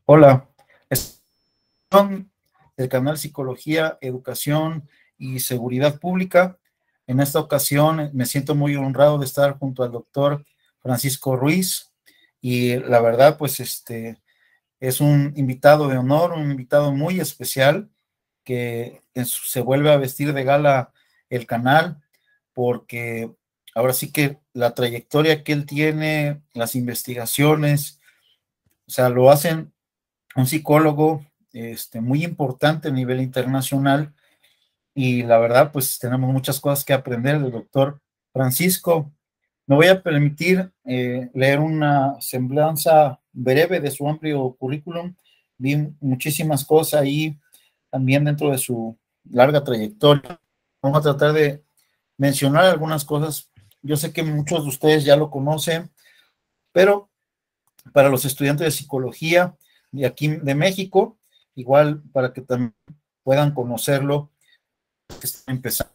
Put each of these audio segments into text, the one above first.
Hola, es del canal Psicología, Educación y Seguridad Pública. En esta ocasión me siento muy honrado de estar junto al doctor Francisco Ruiz y la verdad, pues es un invitado de honor, un invitado muy especial que se vuelve a vestir de gala el canal porque ahora sí que la trayectoria que él tiene, las investigaciones, o sea, lo hacen un psicólogo muy importante a nivel internacional y la verdad, pues tenemos muchas cosas que aprender del doctor Francisco. Me voy a permitir leer una semblanza breve de su amplio currículum. Vi muchísimas cosas ahí también dentro de su larga trayectoria. Vamos a tratar de mencionar algunas cosas. Yo sé que muchos de ustedes ya lo conocen, pero para los estudiantes de psicología de aquí de México, igual para que también puedan conocerlo, que está empezando.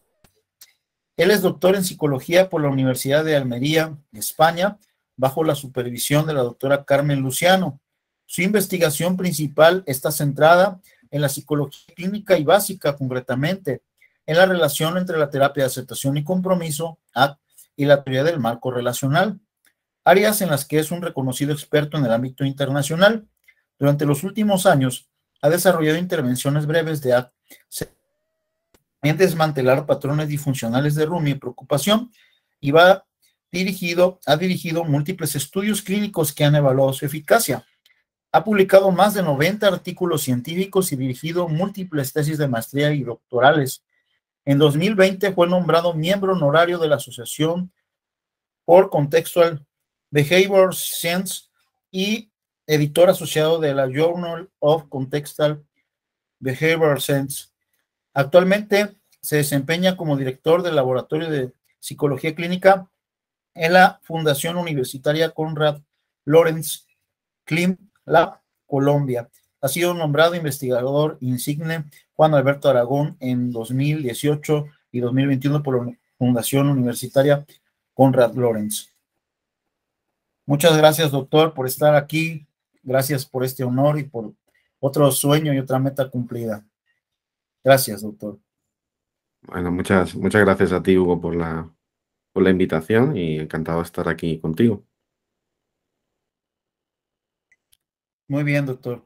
Él es doctor en psicología por la Universidad de Almería, España, bajo la supervisión de la doctora Carmen Luciano. Su investigación principal está centrada en la psicología clínica y básica, concretamente, en la relación entre la terapia de aceptación y compromiso, ACT, y la teoría del marco relacional, áreas en las que es un reconocido experto en el ámbito internacional. Durante los últimos años, ha desarrollado intervenciones breves de ACT en desmantelar patrones disfuncionales de rumia y preocupación y ha dirigido múltiples estudios clínicos que han evaluado su eficacia. Ha publicado más de 90 artículos científicos y dirigido múltiples tesis de maestría y doctorales. En 2020 fue nombrado miembro honorario de la Asociación por Contextual Behavioral Science y editor asociado de la Journal of Contextual Behavioral Science. Actualmente se desempeña como director del Laboratorio de Psicología Clínica en la Fundación Universitaria Konrad Lorenz Klim Lab, Colombia. Ha sido nombrado investigador insigne Juan Alberto Aragón en 2018 y 2021 por la Fundación Universitaria Konrad Lorenz. Muchas gracias, doctor, por estar aquí. Gracias por este honor y por otro sueño y otra meta cumplida. Gracias, doctor. Bueno, muchas gracias a ti, Hugo, por la invitación y encantado de estar aquí contigo. Muy bien, doctor.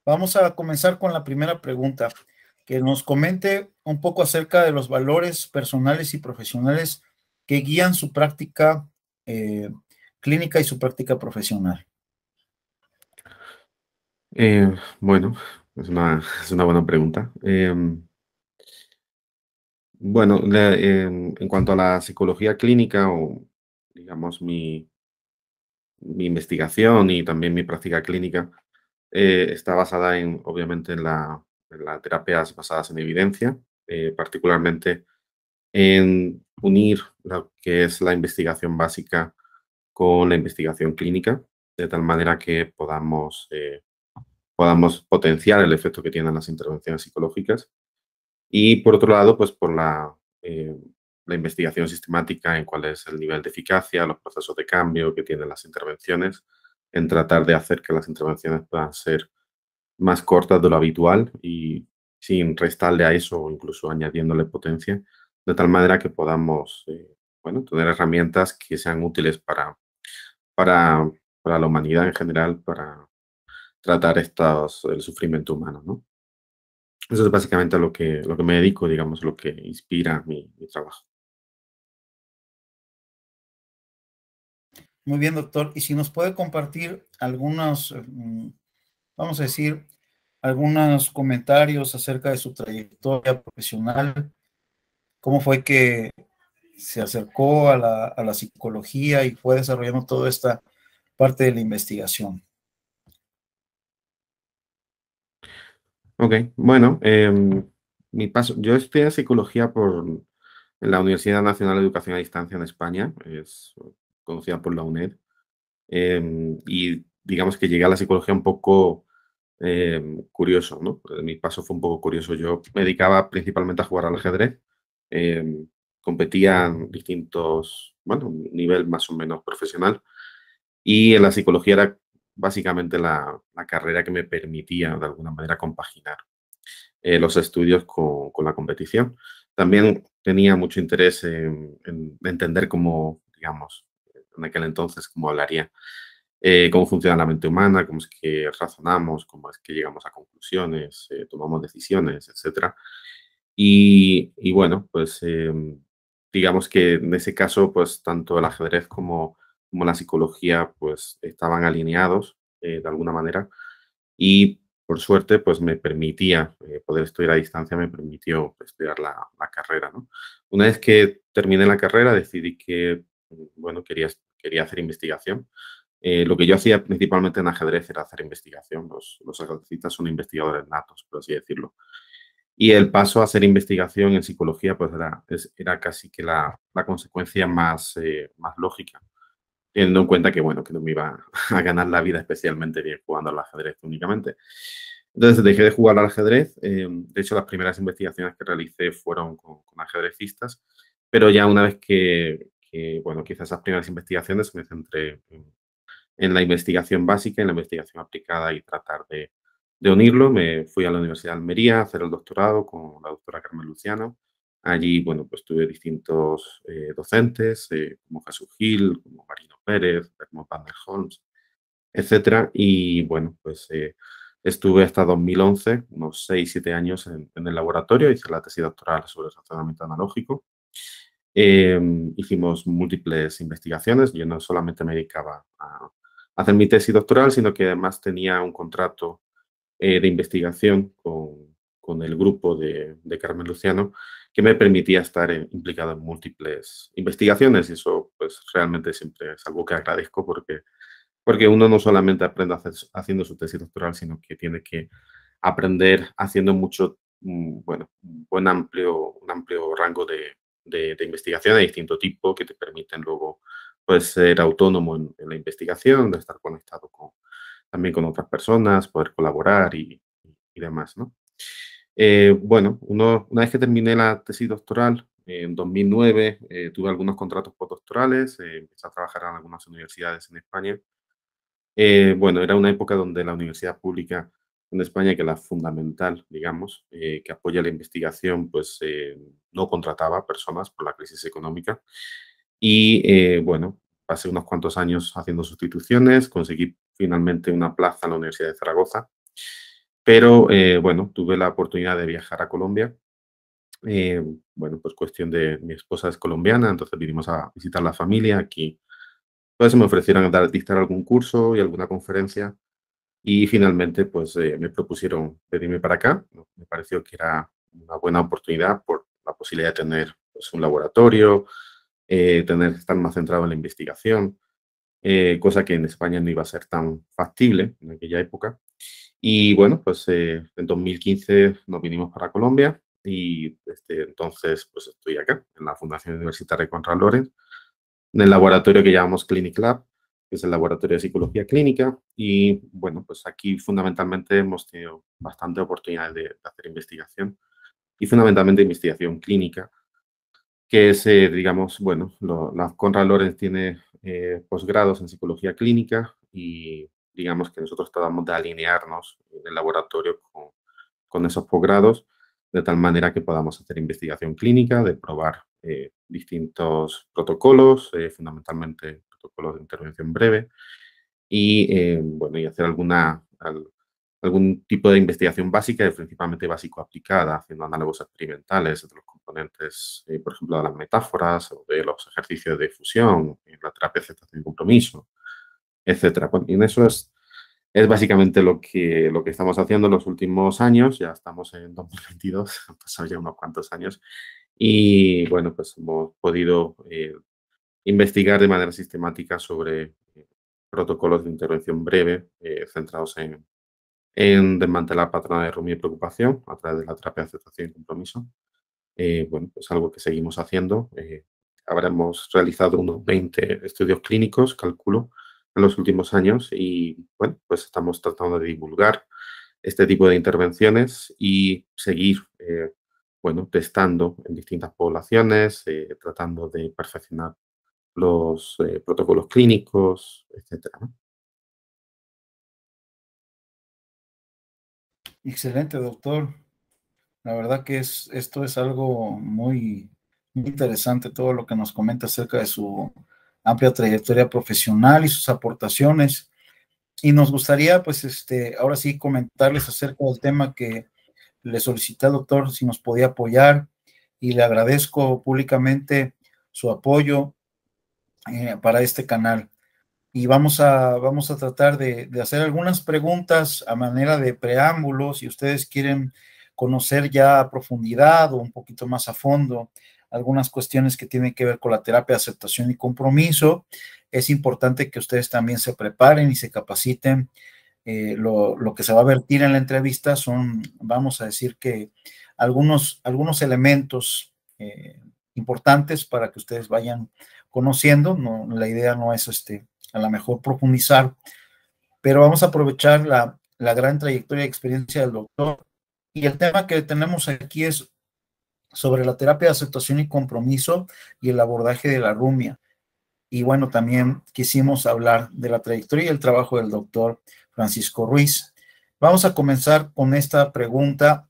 Vamos a comenzar con la primera pregunta, que nos comente un poco acerca de los valores personales y profesionales que guían su práctica clínica y su práctica profesional. Bueno, es una buena pregunta. Bueno, en cuanto a la psicología clínica o, digamos, mi investigación y también mi práctica clínica está basada obviamente, en las terapias basadas en evidencia, particularmente en unir lo que es la investigación básica con la investigación clínica, de tal manera que podamos potenciar el efecto que tienen las intervenciones psicológicas. Y por otro lado, pues por la investigación sistemática en cuál es el nivel de eficacia, los procesos de cambio que tienen las intervenciones, en tratar de hacer que las intervenciones puedan ser más cortas de lo habitual y sin restarle a eso o incluso añadiéndole potencia, de tal manera que podamos, bueno, tener herramientas que sean útiles para, para la humanidad en general, para tratar el sufrimiento humano, ¿no? Eso es básicamente a lo que me dedico, digamos, lo que inspira mi trabajo. Muy bien, doctor. Y si nos puede compartir algunos, vamos a decir, algunos comentarios acerca de su trayectoria profesional, cómo fue que se acercó a la psicología y fue desarrollando toda esta parte de la investigación. Ok, bueno, yo estudié psicología en la Universidad Nacional de Educación a Distancia en España, es conocida por la UNED, y digamos que llegué a la psicología un poco curioso, ¿no? Mi paso fue un poco curioso. Yo me dedicaba principalmente a jugar al ajedrez, em, competía en distintos, bueno, nivel más o menos profesional, y en la psicología era básicamente la carrera que me permitía de alguna manera compaginar los estudios con la competición. También tenía mucho interés en entender cómo, digamos, en aquel entonces, cómo hablaría, cómo funciona la mente humana, cómo es que razonamos, cómo es que llegamos a conclusiones, tomamos decisiones, etcétera. Y bueno, pues digamos que en ese caso, pues tanto el ajedrez como la psicología, pues estaban alineados de alguna manera. Y por suerte, pues me permitía poder estudiar a distancia, me permitió estudiar la carrera, ¿no? Una vez que terminé la carrera, decidí que, bueno, quería hacer investigación. Lo que yo hacía principalmente en ajedrez era hacer investigación. Los ajedrecistas son investigadores natos, por así decirlo. Y el paso a hacer investigación en psicología, pues era casi que la consecuencia más lógica, teniendo en cuenta que, bueno, que no me iba a ganar la vida especialmente bien jugando al ajedrez únicamente. Entonces dejé de jugar al ajedrez. De hecho, las primeras investigaciones que realicé fueron con ajedrecistas, pero ya una vez bueno, que hice esas primeras investigaciones, me centré en la investigación básica, en la investigación aplicada y tratar de unirlo. Me fui a la Universidad de Almería a hacer el doctorado con la doctora Carmen Luciano. Allí, bueno, pues tuve distintos docentes, como Jesús Gil, como Marino Pérez, como Van der Holmes, etcétera. Y bueno, pues estuve hasta 2011, unos 6 7 años en el laboratorio, hice la tesis doctoral sobre razonamiento analógico. Hicimos múltiples investigaciones, yo no solamente me dedicaba a hacer mi tesis doctoral, sino que además tenía un contrato de investigación con el grupo de Carmen Luciano, que me permitía estar implicado en múltiples investigaciones, y eso pues realmente siempre es algo que agradezco, porque uno no solamente aprende haciendo su tesis doctoral, sino que tiene que aprender haciendo mucho, bueno, un amplio rango de investigación de distinto tipo que te permiten luego pues, ser autónomo en la investigación, de estar conectado también con otras personas, poder colaborar y demás, ¿no? Bueno, una vez que terminé la tesis doctoral, en 2009 tuve algunos contratos postdoctorales, empecé a trabajar en algunas universidades en España. Bueno, era una época donde la universidad pública en España, que es la fundamental, digamos, que apoya la investigación, pues no contrataba personas por la crisis económica. Y bueno, pasé unos cuantos años haciendo sustituciones, conseguí finalmente una plaza en la Universidad de Zaragoza, pero bueno, tuve la oportunidad de viajar a Colombia. eh, bueno, pues cuestión de mi esposa es colombiana, entonces vinimos a visitar la familia aquí. Entonces me ofrecieron dictar algún curso y alguna conferencia y finalmente pues me propusieron venirme para acá, ¿no? Me pareció que era una buena oportunidad por la posibilidad de tener pues, un laboratorio, estar más centrado en la investigación, cosa que en España no iba a ser tan factible en aquella época. Y bueno, pues en 2015 nos vinimos para Colombia y desde entonces pues estoy acá en la Fundación Universitaria Conrad Lorenz, en el laboratorio que llamamos Clinic Lab, que es el laboratorio de psicología clínica. Y bueno, pues aquí fundamentalmente hemos tenido bastante oportunidad de hacer investigación y fundamentalmente investigación clínica, que es, digamos, bueno, la Conrad Lorenz tiene posgrados en psicología clínica y digamos que nosotros tratamos de alinearnos en el laboratorio con esos posgrados, de tal manera que podamos hacer investigación clínica, de probar distintos protocolos, fundamentalmente protocolos de intervención breve, y, bueno, y hacer algún tipo de investigación básica, principalmente básico-aplicada, haciendo análogos experimentales de los componentes, por ejemplo, de las metáforas o de los ejercicios de fusión, en la terapia de aceptación y compromiso, etcétera. Y en eso es básicamente lo que estamos haciendo en los últimos años. Ya estamos en 2022, han pasado ya unos cuantos años. Y bueno, pues hemos podido investigar de manera sistemática sobre protocolos de intervención breve centrados en desmantelar patrones de rumbo y preocupación a través de la terapia de aceptación y compromiso. Bueno, pues algo que seguimos haciendo. Habremos realizado unos 20 estudios clínicos, calculo, en los últimos años y, bueno, pues estamos tratando de divulgar este tipo de intervenciones y seguir, bueno, testando en distintas poblaciones, tratando de perfeccionar los protocolos clínicos, etcétera, ¿no? Excelente, doctor. La verdad que esto es algo muy interesante, todo lo que nos comenta acerca de su amplia trayectoria profesional y sus aportaciones. Y nos gustaría, pues, ahora sí comentarles acerca del tema que le solicité al doctor si nos podía apoyar y le agradezco públicamente su apoyo para este canal. Y vamos a tratar de hacer algunas preguntas a manera de preámbulo, si ustedes quieren conocer ya a profundidad o un poquito más a fondo algunas cuestiones que tienen que ver con la terapia de aceptación y compromiso. Es importante que ustedes también se preparen y se capaciten. Lo que se va a vertir en la entrevista son, vamos a decir que algunos elementos importantes para que ustedes vayan conociendo. No, la idea no es a lo mejor profundizar, pero vamos a aprovechar la gran trayectoria y experiencia del doctor. Y el tema que tenemos aquí es sobre la terapia de aceptación y compromiso y el abordaje de la rumia. Y bueno, también quisimos hablar de la trayectoria y el trabajo del doctor Francisco Ruiz. Vamos a comenzar con esta pregunta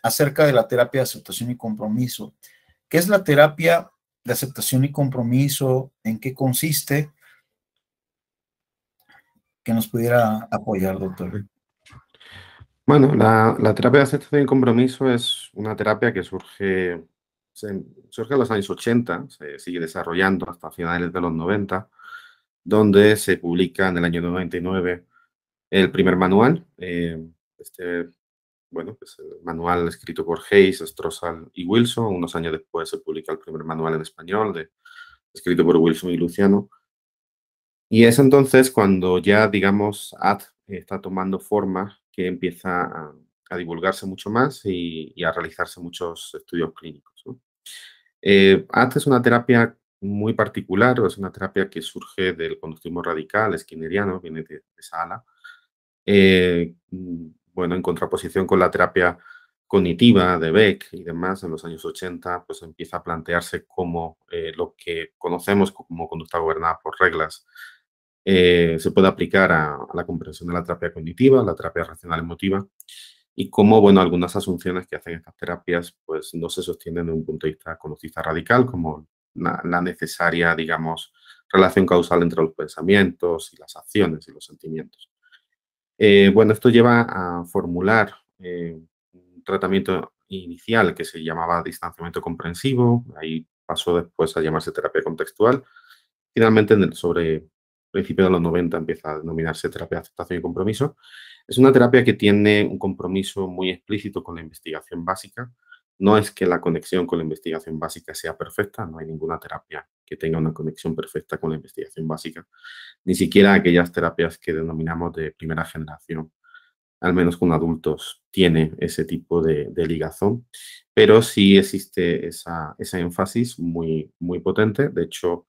acerca de la terapia de aceptación y compromiso. ¿Qué es la terapia de aceptación y compromiso? ¿En qué consiste? Que nos pudiera apoyar, doctor. Bueno, la terapia de aceptación y compromiso es una terapia que surge en los años 80, se sigue desarrollando hasta finales de los 90, donde se publica en el año 99 el primer manual. Este, bueno, pues el manual escrito por Hayes, Strossal y Wilson. Unos años después se publica el primer manual en español, escrito por Wilson y Luciano. Y es entonces cuando ya, digamos, AD está tomando forma, que empieza a divulgarse mucho más y a realizarse muchos estudios clínicos, ¿no? AD es una terapia muy particular, o es una terapia que surge del conductismo radical skinneriano, viene de esa ala. Bueno, en contraposición con la terapia cognitiva de Beck y demás, en los años 80, pues empieza a plantearse cómo lo que conocemos como conducta gobernada por reglas se puede aplicar a la comprensión de la terapia cognitiva, la terapia racional emotiva, y cómo, bueno, algunas asunciones que hacen estas terapias pues no se sostienen de un punto de vista conductista radical, como la necesaria, digamos, relación causal entre los pensamientos y las acciones y los sentimientos. Bueno, esto lleva a formular un tratamiento inicial que se llamaba distanciamiento comprensivo, ahí pasó después a llamarse terapia contextual. Finalmente, sobre principios de los 90 empieza a denominarse terapia de aceptación y compromiso. Es una terapia que tiene un compromiso muy explícito con la investigación básica. No es que la conexión con la investigación básica sea perfecta, no hay ninguna terapia que tenga una conexión perfecta con la investigación básica, ni siquiera aquellas terapias que denominamos de primera generación, al menos con adultos, tiene ese tipo de ligazón, pero sí existe ese énfasis muy potente. De hecho,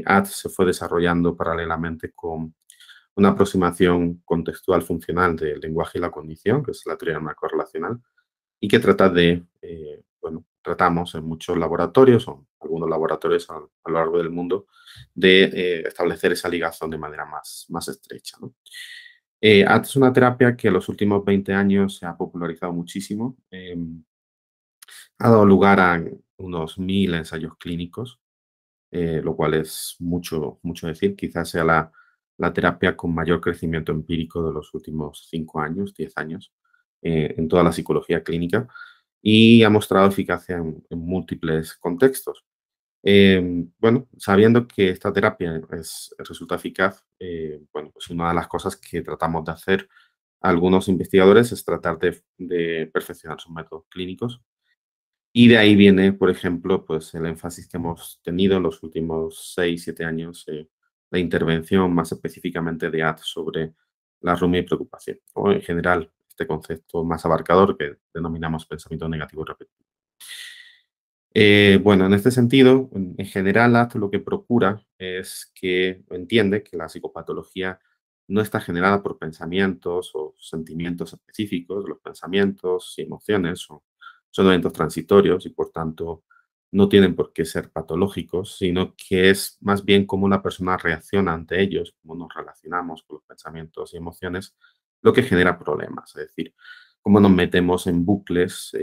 AD se fue desarrollando paralelamente con una aproximación contextual funcional del lenguaje y la cognición, que es la teoría del marco relacional, y que trata bueno, tratamos en muchos laboratorios, o algunos laboratorios a lo largo del mundo, de establecer esa ligazón de manera más estrecha, ¿no? AD es una terapia que en los últimos 20 años se ha popularizado muchísimo. Ha dado lugar a unos 1000 ensayos clínicos, lo cual es mucho decir. Quizás sea la terapia con mayor crecimiento empírico de los últimos 5 años, 10 años, en toda la psicología clínica, y ha mostrado eficacia en múltiples contextos. Bueno, sabiendo que esta terapia resulta eficaz, bueno, pues una de las cosas que tratamos de hacer algunos investigadores es tratar de perfeccionar sus métodos clínicos. Y de ahí viene, por ejemplo, pues el énfasis que hemos tenido en los últimos 6, 7 años, la intervención más específicamente de AD sobre la rumia y preocupación, o en general este concepto más abarcador que denominamos pensamiento negativo repetido. Bueno, en este sentido, en general, AD lo que procura es que entiende que la psicopatología no está generada por pensamientos o sentimientos específicos. Los pensamientos y emociones son eventos transitorios y, por tanto, no tienen por qué ser patológicos, sino que es más bien cómo una persona reacciona ante ellos, cómo nos relacionamos con los pensamientos y emociones, lo que genera problemas. Es decir, cómo nos metemos en bucles.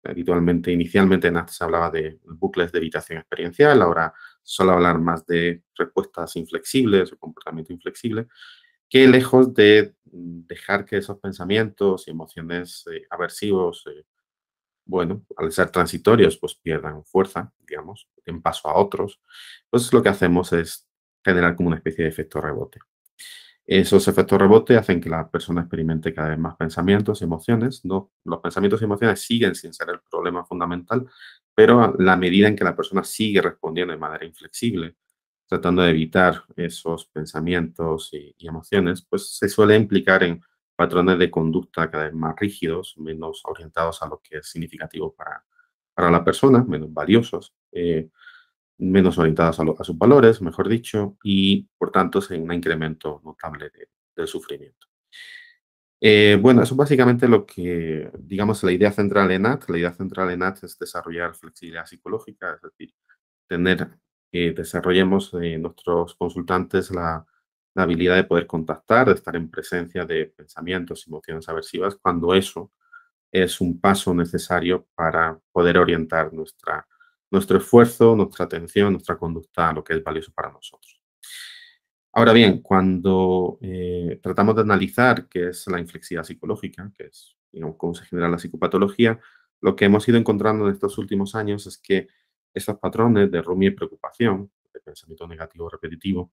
Habitualmente, inicialmente en se hablaba de bucles de evitación experiencial, ahora suele hablar más de respuestas inflexibles o comportamiento inflexible, que lejos de dejar que esos pensamientos y emociones aversivos, bueno, al ser transitorios, pues pierdan fuerza, digamos, den paso a otros, pues lo que hacemos es generar como una especie de efecto rebote. Esos efectos rebote hacen que la persona experimente cada vez más pensamientos y emociones. No, los pensamientos y emociones siguen sin ser el problema fundamental, pero a la medida en que la persona sigue respondiendo de manera inflexible, tratando de evitar esos pensamientos y emociones, pues se suele implicar en patrones de conducta cada vez más rígidos, menos orientados a lo que es significativo para la persona, menos valiosos. Menos orientadas a sus valores, mejor dicho, y por tanto es un incremento notable del sufrimiento. Bueno, eso es básicamente lo que, digamos, la idea central en AT. La idea central en AT es desarrollar flexibilidad psicológica, es decir, tener, que desarrollemos nuestros consultantes la habilidad de poder contactar, de estar en presencia de pensamientos y emociones aversivas, cuando eso es un paso necesario para poder orientar nuestro esfuerzo, nuestra atención, nuestra conducta a lo que es valioso para nosotros. Ahora bien, cuando tratamos de analizar qué es la inflexibilidad psicológica, que es, digamos, cómo se genera la psicopatología, lo que hemos ido encontrando en estos últimos años es que esos patrones de rumia y preocupación, de pensamiento negativo repetitivo,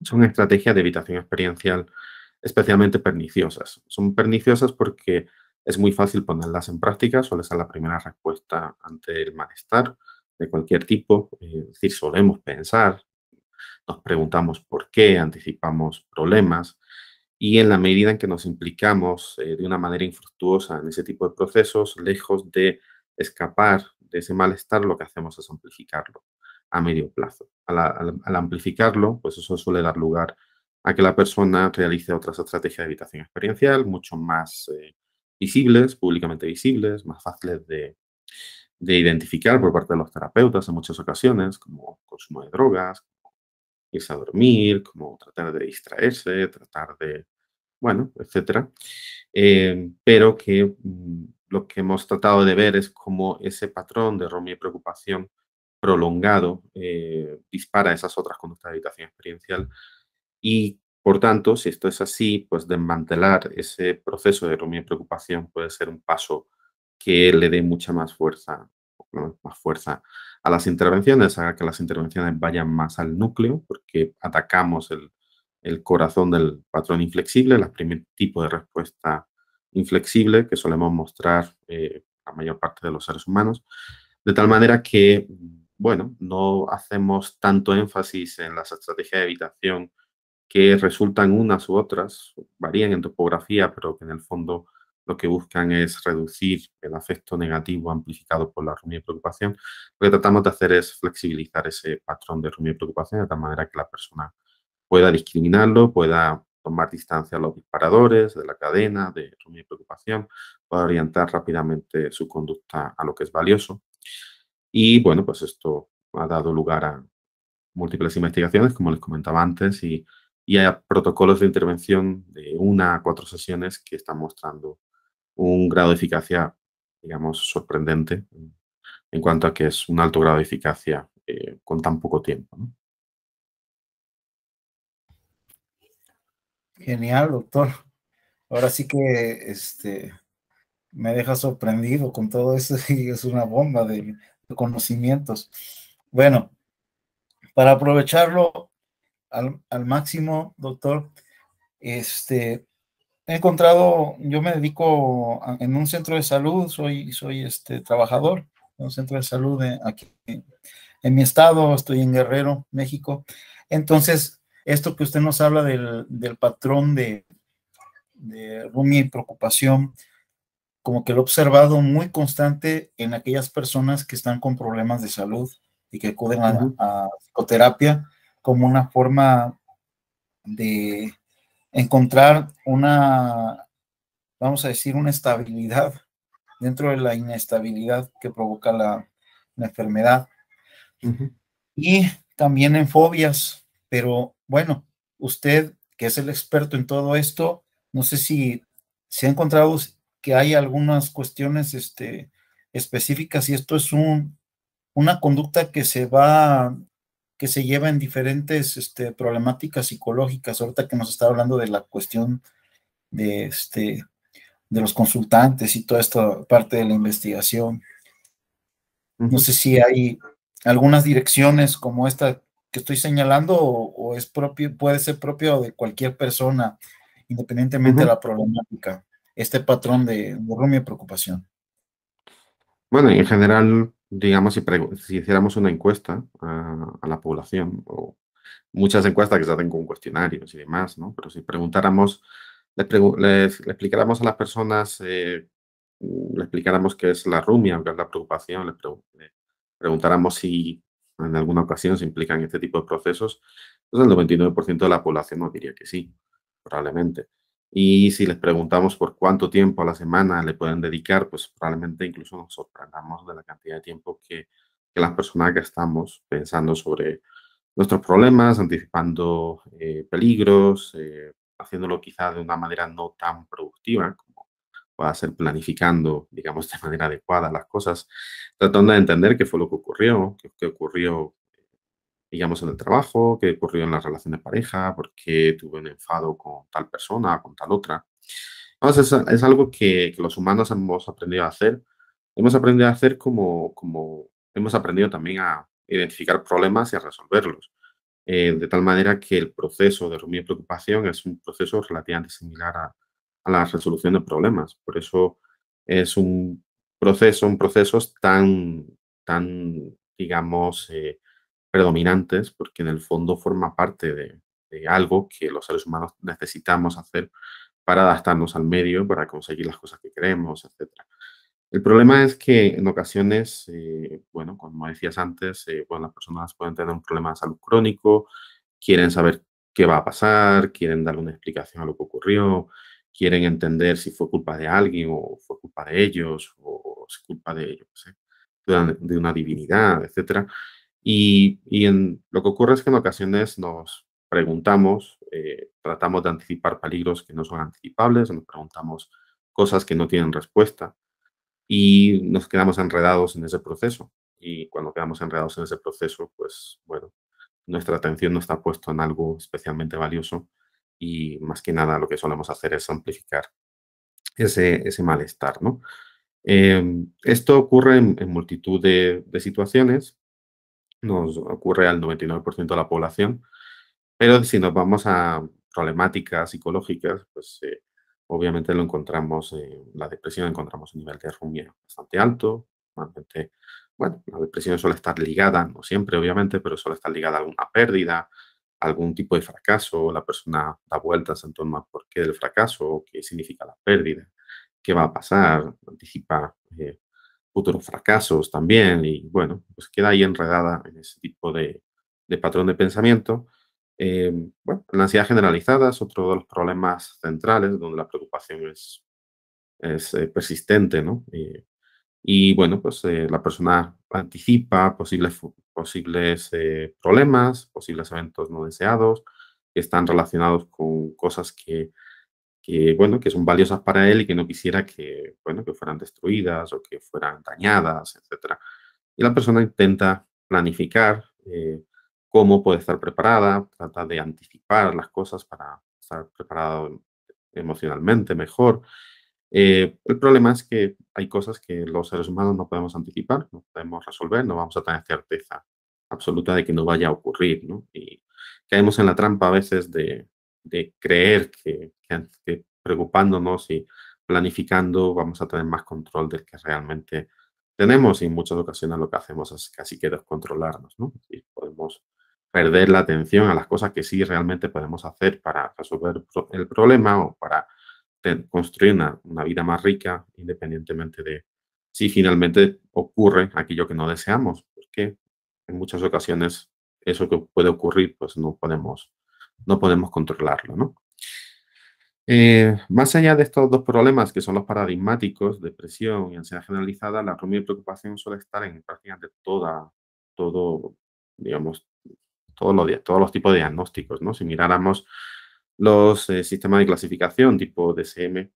son estrategias de evitación experiencial especialmente perniciosas. Son perniciosas porque es muy fácil ponerlas en práctica, suele ser la primera respuesta ante el malestar de cualquier tipo. Es decir, solemos pensar, nos preguntamos por qué, anticipamos problemas y en la medida en que nos implicamos de una manera infructuosa en ese tipo de procesos, lejos de escapar de ese malestar, lo que hacemos es amplificarlo a medio plazo. Al amplificarlo, pues eso suele dar lugar a que la persona realice otras estrategias de evitación experiencial mucho más visibles, públicamente visibles, más fáciles de identificar por parte de los terapeutas en muchas ocasiones, como consumo de drogas, irse a dormir, como tratar de distraerse, tratar de, bueno, etcétera. Pero que lo que hemos tratado de ver es cómo ese patrón de rumia y preocupación prolongado dispara esas otras conductas de evitación experiencial y, por tanto, si esto es así, pues desmantelar ese proceso de rumia y preocupación puede ser un paso que le dé mucha más fuerza, más fuerza a las intervenciones, haga que las intervenciones vayan más al núcleo, porque atacamos el corazón del patrón inflexible, el primer tipo de respuesta inflexible que solemos mostrar la mayor parte de los seres humanos, de tal manera que, bueno, no hacemos tanto énfasis en las estrategias de evitación que resultan unas u otras, varían en topografía, pero que en el fondo lo que buscan es reducir el afecto negativo amplificado por la rumia y preocupación. Lo que tratamos de hacer es flexibilizar ese patrón de rumia y preocupación de tal manera que la persona pueda discriminarlo, pueda tomar distancia a los disparadores de la cadena de rumia y preocupación, pueda orientar rápidamente su conducta a lo que es valioso. Y bueno, pues esto ha dado lugar a múltiples investigaciones, como les comentaba antes, y hay protocolos de intervención de 1 a 4 sesiones que están mostrando un grado de eficacia, digamos, sorprendente en cuanto a que es un alto grado de eficacia con tan poco tiempo, ¿no? Genial, doctor. Ahora sí que me deja sorprendido con todo eso y es una bomba de conocimientos. Bueno, para aprovecharlo al máximo, doctor, he encontrado, yo me dedico en un centro de salud, soy trabajador en un centro de salud aquí en mi estado, estoy en Guerrero, México. Entonces, esto que usted nos habla del patrón de rumia y preocupación, como que lo he observado muy constante en aquellas personas que están con problemas de salud y que acuden Ujú, a psicoterapia como una forma de encontrar vamos a decir, una estabilidad dentro de la inestabilidad que provoca la enfermedad. ujú. Y también en fobias, pero bueno, usted, que es el experto en todo esto, No sé si se ha encontrado que hay algunas cuestiones específicas y esto es una conducta que se lleva en diferentes problemáticas psicológicas. Ahorita que nos está hablando de la cuestión de, de los consultantes y toda esta parte de la investigación. No Ujú, sé si hay algunas direcciones como esta que estoy señalando o es propio, puede ser propio de cualquier persona, independientemente de ujú. la problemática, este patrón de rumia y preocupación. Bueno, en general, digamos, si hiciéramos una encuesta a la población, o muchas encuestas que se hacen con cuestionarios y demás, ¿no? Pero si preguntáramos, le explicáramos a las personas, le explicáramos qué es la rumia, qué es la preocupación, le preguntáramos si en alguna ocasión se implican este tipo de procesos, pues el 99% de la población nos diría que sí, probablemente. Y si les preguntamos por cuánto tiempo a la semana le pueden dedicar, pues probablemente incluso nos sorprendamos de la cantidad de tiempo que las personas gastamos pensando sobre nuestros problemas, anticipando peligros, haciéndolo quizá de una manera no tan productiva como pueda ser planificando, digamos, de manera adecuada las cosas, tratando de entender qué fue lo que ocurrió, qué ocurrió, digamos, en el trabajo, qué ocurrió en la relación de pareja, por qué tuve un enfado con tal persona, con tal otra. Entonces, es algo que los humanos hemos aprendido a hacer. Hemos aprendido a hacer como hemos aprendido también a identificar problemas y a resolverlos. De tal manera que el proceso de reunir preocupación es un proceso relativamente similar a la resolución de problemas. Por eso es un procesos tan, digamos, predominantes, porque en el fondo forma parte de algo que los seres humanos necesitamos hacer para adaptarnos al medio, para conseguir las cosas que queremos, etcétera. El problema es que en ocasiones, bueno, como decías antes, bueno, las personas pueden tener un problema de salud crónico, quieren saber qué va a pasar, quieren darle una explicación a lo que ocurrió, quieren entender si fue culpa de alguien o fue culpa de ellos o es culpa de, yo qué sé, de una divinidad, etcétera. Lo que ocurre es que en ocasiones nos preguntamos, tratamos de anticipar peligros que no son anticipables, nos preguntamos cosas que no tienen respuesta y nos quedamos enredados en ese proceso. Y cuando quedamos enredados en ese proceso, pues bueno, nuestra atención no está puesta en algo especialmente valioso y más que nada lo que solemos hacer es amplificar ese malestar, ¿no? Esto ocurre en multitud de situaciones, nos ocurre al 99% de la población, pero si nos vamos a problemáticas psicológicas, pues obviamente lo encontramos, la depresión encontramos un nivel de rumia bastante alto. Normalmente, bueno, la depresión suele estar ligada, no siempre obviamente, pero suele estar ligada a alguna pérdida, a algún tipo de fracaso. La persona da vueltas en torno a por qué del fracaso, qué significa la pérdida, qué va a pasar, anticipa futuros fracasos también y bueno, pues queda ahí enredada en ese tipo de patrón de pensamiento. Bueno, la ansiedad generalizada es otro de los problemas centrales donde la preocupación es persistente, ¿no? Y bueno, pues la persona anticipa posibles problemas, posibles eventos no deseados que están relacionados con cosas bueno, que son valiosas para él y que no quisiera que, bueno, que fueran destruidas o que fueran dañadas, etcétera. Y la persona intenta planificar cómo puede estar preparada, trata de anticipar las cosas para estar preparado emocionalmente mejor. El problema es que hay cosas que los seres humanos no podemos anticipar, no podemos resolver, no vamos a tener certeza absoluta de que no vaya a ocurrir, ¿no? Y caemos en la trampa a veces de creer que preocupándonos y planificando vamos a tener más control del que realmente tenemos y en muchas ocasiones lo que hacemos es casi que descontrolarnos, ¿no? Y podemos perder la atención a las cosas que sí realmente podemos hacer para resolver el problema o para construir una vida más rica, independientemente de si finalmente ocurre aquello que no deseamos, porque en muchas ocasiones eso que puede ocurrir, pues no podemos controlarlo, ¿no? Más allá de estos dos problemas que son los paradigmáticos, depresión y ansiedad generalizada, la rumia y preocupación suele estar en prácticamente todo, digamos, todos los tipos de diagnósticos, ¿no? Si miráramos Los sistemas de clasificación tipo DSM,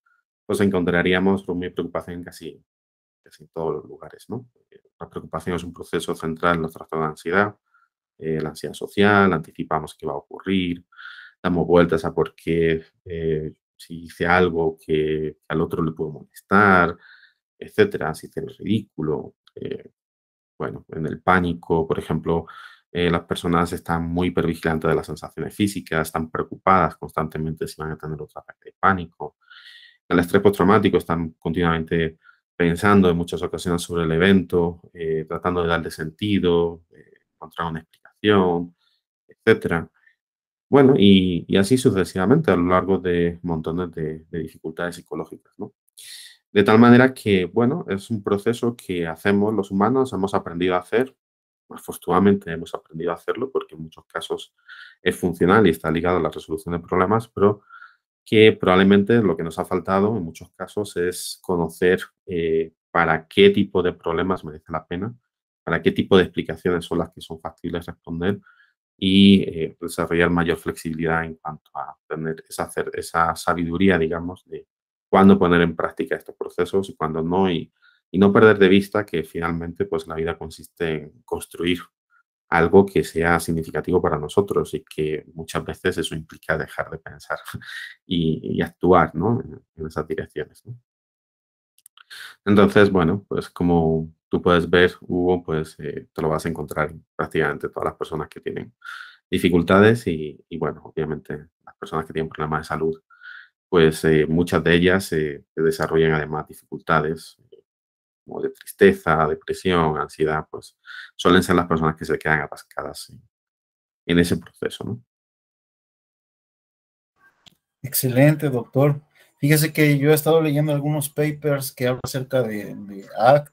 pues encontraríamos mi preocupación en casi en todos los lugares, ¿no? La preocupación es un proceso central en los trastornos de ansiedad, la ansiedad social, anticipamos qué va a ocurrir, damos vueltas a por qué, si hice algo que al otro le puede molestar, etcétera, si hice el ridículo. Bueno, en el pánico, por ejemplo, las personas están muy hipervigilantes de las sensaciones físicas, están preocupadas constantemente si van a tener otro ataque de pánico. El estrés postraumático están continuamente pensando en muchas ocasiones sobre el evento, tratando de darle sentido, encontrar una explicación, etcétera. Bueno, y así sucesivamente a lo largo de montones de dificultades psicológicas, ¿no? De tal manera que, bueno, es un proceso que hacemos los humanos, hemos aprendido a hacer, afortunadamente hemos aprendido a hacerlo porque en muchos casos es funcional y está ligado a la resolución de problemas, pero que probablemente lo que nos ha faltado en muchos casos es conocer para qué tipo de problemas merece la pena, para qué tipo de explicaciones son las que son factibles responder y desarrollar mayor flexibilidad en cuanto a tener esa sabiduría, digamos, de cuándo poner en práctica estos procesos y cuándo no, y no perder de vista que finalmente pues la vida consiste en construir algo que sea significativo para nosotros y que muchas veces eso implica dejar de pensar y actuar, ¿no? En esas direcciones, ¿no? Entonces, bueno, pues como tú puedes ver, Hugo, pues te lo vas a encontrar en prácticamente todas las personas que tienen dificultades y bueno, obviamente las personas que tienen problemas de salud, pues muchas de ellas desarrollan además dificultades como de tristeza, depresión, ansiedad, pues suelen ser las personas que se quedan atascadas en ese proceso, ¿no? Excelente, doctor. Fíjese que yo he estado leyendo algunos papers que hablan acerca de ACT,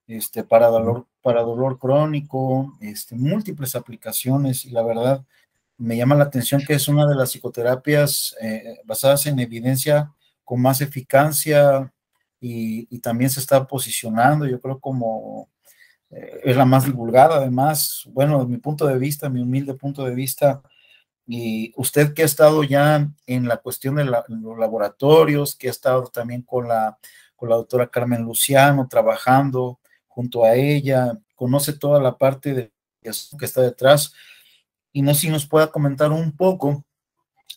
Ujú, para dolor crónico, múltiples aplicaciones, y la verdad me llama la atención que es una de las psicoterapias basadas en evidencia con más eficacia y también se está posicionando, yo creo, como es la más divulgada, además, bueno, de mi punto de vista, mi humilde punto de vista. Y usted que ha estado ya en la cuestión de los laboratorios, que ha estado también con la doctora Carmen Luciano trabajando junto a ella, conoce toda la parte de que está detrás, y no sé si nos pueda comentar un poco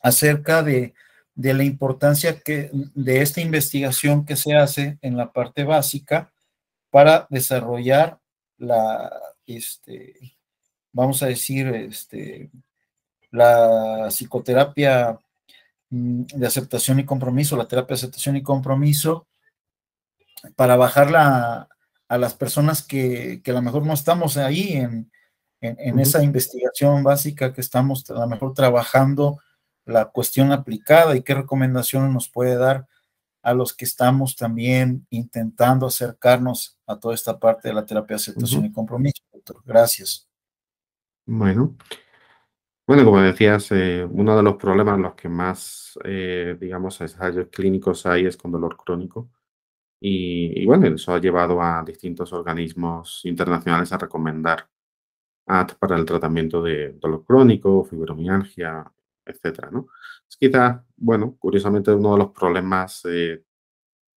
acerca de la importancia de esta investigación que se hace en la parte básica para desarrollar la, vamos a decir, la psicoterapia de aceptación y compromiso, la terapia de aceptación y compromiso, para bajarla a las personas que a lo mejor no estamos ahí en ujú. esa investigación básica, que estamos a lo mejor trabajando la cuestión aplicada, y qué recomendaciones nos puede dar a los que estamos también intentando acercarnos a toda esta parte de la terapia de aceptación Ujú. y compromiso, doctor. Gracias. Bueno, bueno, como decías, uno de los problemas, los que más, digamos, ensayos clínicos hay es con dolor crónico. Y bueno, eso ha llevado a distintos organismos internacionales a recomendar AT para el tratamiento de dolor crónico, fibromialgia, etcétera, ¿no? Es quizás, bueno, curiosamente uno de los problemas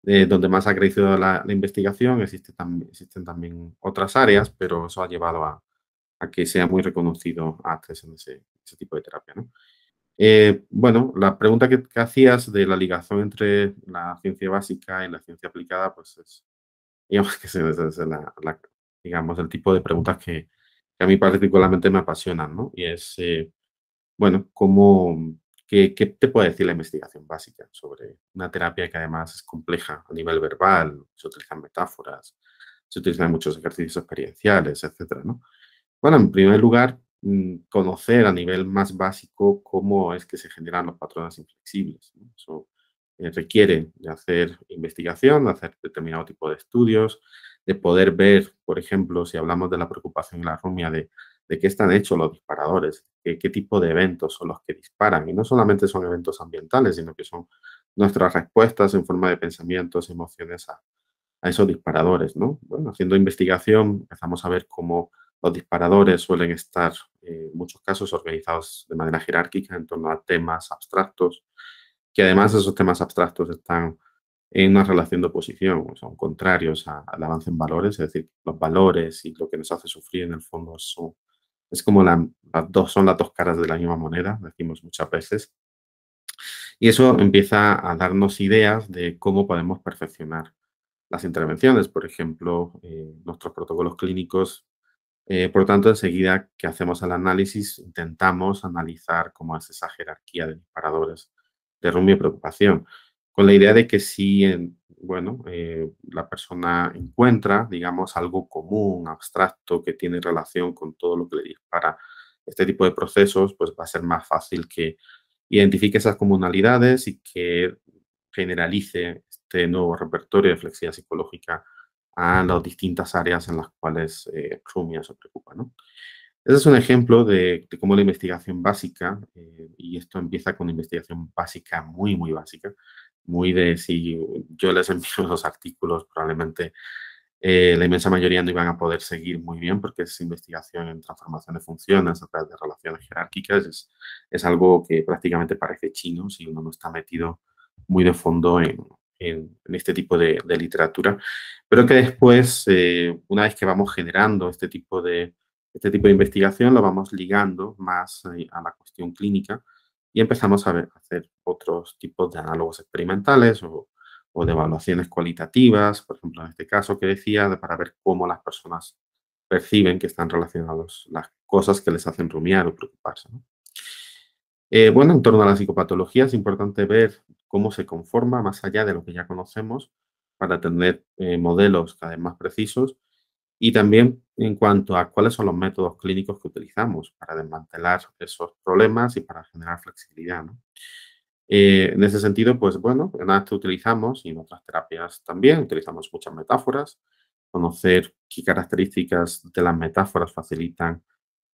donde más ha crecido la investigación, existen también otras áreas, pero eso ha llevado a que sea muy reconocido AT en ese tipo de terapia, ¿no? Bueno, la pregunta que hacías de la ligación entre la ciencia básica y la ciencia aplicada, pues es, digamos que es digamos, el tipo de preguntas que a mí particularmente me apasionan, ¿no? Y es, bueno, qué te puede decir la investigación básica sobre una terapia que además es compleja a nivel verbal, se utilizan metáforas, se utilizan muchos ejercicios experienciales, etcétera, ¿no? Bueno, en primer lugar, conocer a nivel más básico cómo es que se generan los patrones inflexibles, ¿no? Eso requiere de hacer investigación, de hacer determinado tipo de estudios, de poder ver, por ejemplo, si hablamos de la preocupación y la rumia, de qué están hechos los disparadores, qué tipo de eventos son los que disparan. Y no solamente son eventos ambientales, sino que son nuestras respuestas en forma de pensamientos, emociones a esos disparadores, ¿no? Bueno, haciendo investigación empezamos a ver cómo los disparadores suelen estar en muchos casos organizados de manera jerárquica en torno a temas abstractos, que además esos temas abstractos están en una relación de oposición, o son contrarios al avance en valores, es decir, los valores y lo que nos hace sufrir en el fondo es como son las dos caras de la misma moneda, decimos muchas veces, y eso empieza a darnos ideas de cómo podemos perfeccionar las intervenciones. Por ejemplo, nuestros protocolos clínicos, por tanto, enseguida que hacemos el análisis, intentamos analizar cómo es esa jerarquía de disparadores de rumbo y preocupación, con la idea de que si, bueno, la persona encuentra, digamos, algo común, abstracto, que tiene relación con todo lo que le dispara este tipo de procesos, pues va a ser más fácil que identifique esas comunalidades y que generalice este nuevo repertorio de flexibilidad psicológica a las distintas áreas en las cuales Rumia se preocupa, ¿no? Ese es un ejemplo de cómo la investigación básica, y esto empieza con investigación básica muy, muy básica, muy de si yo les envío los artículos, probablemente la inmensa mayoría no iban a poder seguir muy bien porque es investigación en transformación de funciones a través de relaciones jerárquicas. Es algo que prácticamente parece chino si uno no está metido muy de fondo en este tipo de literatura, pero que después, una vez que vamos generando este tipo de investigación, lo vamos ligando más a la cuestión clínica y empezamos a hacer otros tipos de análogos experimentales o de evaluaciones cualitativas, por ejemplo, en este caso que decía, para ver cómo las personas perciben que están relacionadas las cosas que les hacen rumiar o preocuparse, ¿no? Bueno, en torno a la psicopatología es importante ver cómo se conforma más allá de lo que ya conocemos para tener modelos cada vez más precisos y también en cuanto a cuáles son los métodos clínicos que utilizamos para desmantelar esos problemas y para generar flexibilidad, ¿no? En ese sentido, pues bueno, en ACT utilizamos y en otras terapias también utilizamos muchas metáforas. Conocer qué características de las metáforas facilitan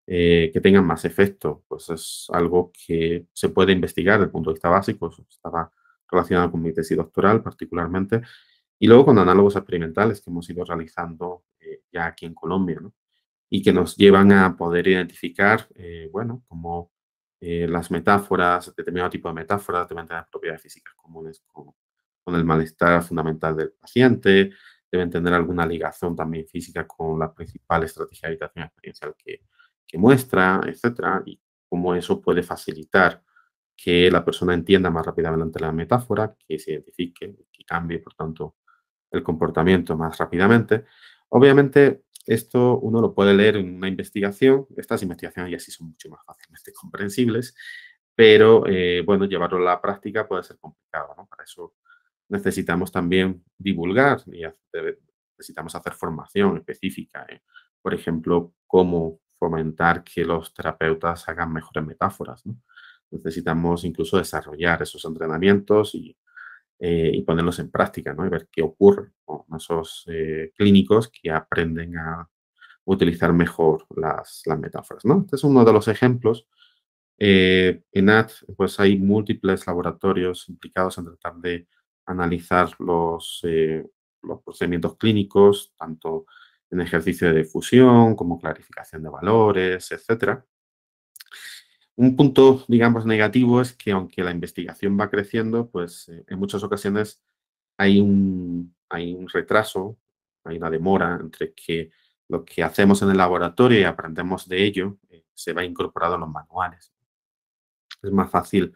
que tengan más efecto, pues es algo que se puede investigar desde el punto de vista básico. Eso estaba relacionado con mi tesis doctoral particularmente. Y luego con análogos experimentales que hemos ido realizando ya aquí en Colombia, ¿no? Y que nos llevan a poder identificar, bueno, cómo las metáforas, determinado tipo de metáforas deben tener propiedades físicas comunes con el malestar fundamental del paciente, deben tener alguna ligación también física con la principal estrategia de habitación experiencial que muestra, etcétera, y cómo eso puede facilitar que la persona entienda más rápidamente la metáfora, que se identifique, que cambie, por tanto, el comportamiento más rápidamente. Obviamente, esto uno lo puede leer en una investigación. Estas investigaciones ya sí son mucho más fácilmente comprensibles, pero bueno, llevarlo a la práctica puede ser complicado, ¿no? Para eso necesitamos también divulgar y necesitamos hacer formación específica, por ejemplo, cómo fomentar que los terapeutas hagan mejores metáforas, ¿no? Necesitamos incluso desarrollar esos entrenamientos y ponerlos en práctica, ¿no? Y ver qué ocurre con esos clínicos que aprenden a utilizar mejor las metáforas, ¿no? Este es uno de los ejemplos. En AT, pues hay múltiples laboratorios implicados en tratar de analizar los procedimientos clínicos, tanto en ejercicio de difusión como clarificación de valores, etcétera. Un punto, digamos, negativo es que aunque la investigación va creciendo, pues en muchas ocasiones hay un retraso, hay una demora entre que lo que hacemos en el laboratorio y aprendemos de ello se va incorporado en los manuales. Es más fácil